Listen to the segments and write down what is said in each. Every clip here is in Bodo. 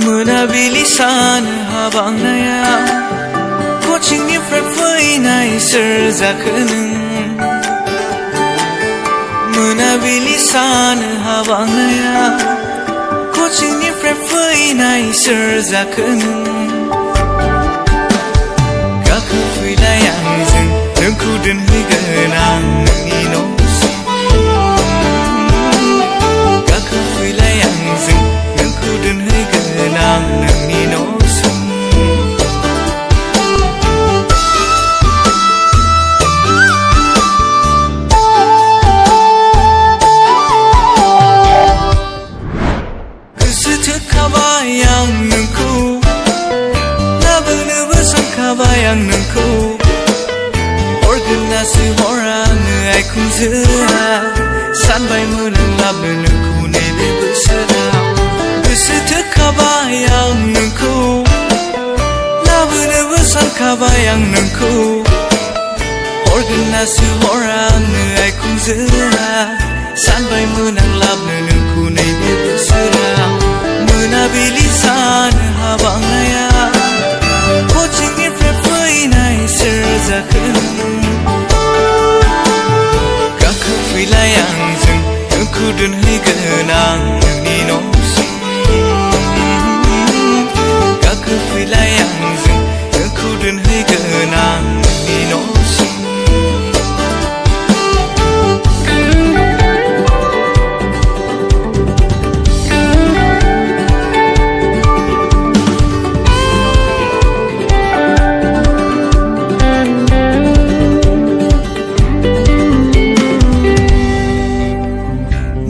मोनाबिलि सान हाबांनायाव कचिंनिफ्राय फैनाय सोर जाखो नों मोनाबिलि सान हाबांनायाव कचिंनिफ्राय फैनाय सोर जाखो नों गाखोफैलाय आंजों नोंखौ दोनहैगोन आं नोंनि न'सिम गाखोफैलाय आंजों नोंखौ दोनहैगोन आं नोंनि न'सिम गोसो थोखाबाय आं नोंखौ लाबोनोबो सानखाबाय आं नोंखौ हरगोननासो हरा आङो आइखुनजोआ सानबायमोन आं लाबोनो नोंखौ नैबे बोसोराव गोसो थोखाबाय आं नोंखौ लाबोनोबो सानखाबाय आं नोंखौ हरगोननासो हरा आङो आइखुनजोआ सानबायमोन आं लाबोनो नोंखौ नैबे बोसोराव मोनाबिलि सान हाबांनायाव कचिंनिफ्राय फैनाय सोर जाखो गाखोफैलाय आंजों नोंखौ दोनहैगोन आं नोंनि न'सिम गाखोफैलाय आंजों नोंखौ दोनहैगोन आं नोंनि न'सिम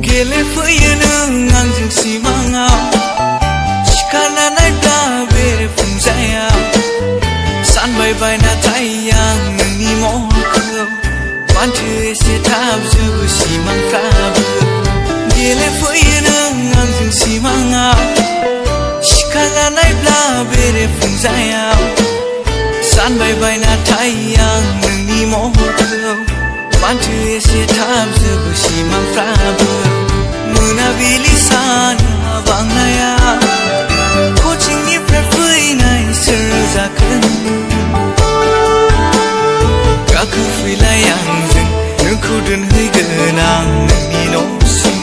गेलेफैयो नों आंजों सिमाङाव सिखारना नायब्ला बेरेफुंजायाव सानबाय नाथाय आं नोंनि महरखौ माथो एसे थाब जोबो सिमांफ्राबो गेलेफैयो नों सानसे थाब जोबो सिमांफ्राबो मोनाबिलि सान बांनाया कचिंनिफ्राय फैनाय सोर जागोन गाखोफैलाय आंजों नोंखौ दोनहैगोन आं नोंनि न'सिम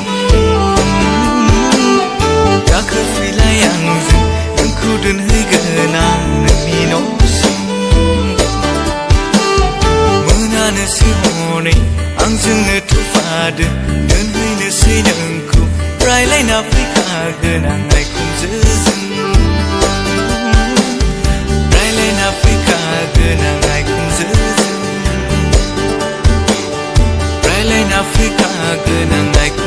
गाखोफैलाय आंजों नोंखौ दोनहैगोन आं नोंनि न'सिम मोनानोसै हनै आंजोंनो थुफादो दोनहैनोसै नोंखौ रायलायना फैखागोन आं आइखुनजोजों रायलायना फैखागोन आं आइखुनजोजों रायलायना फैखागोन आं आइखुनजोजों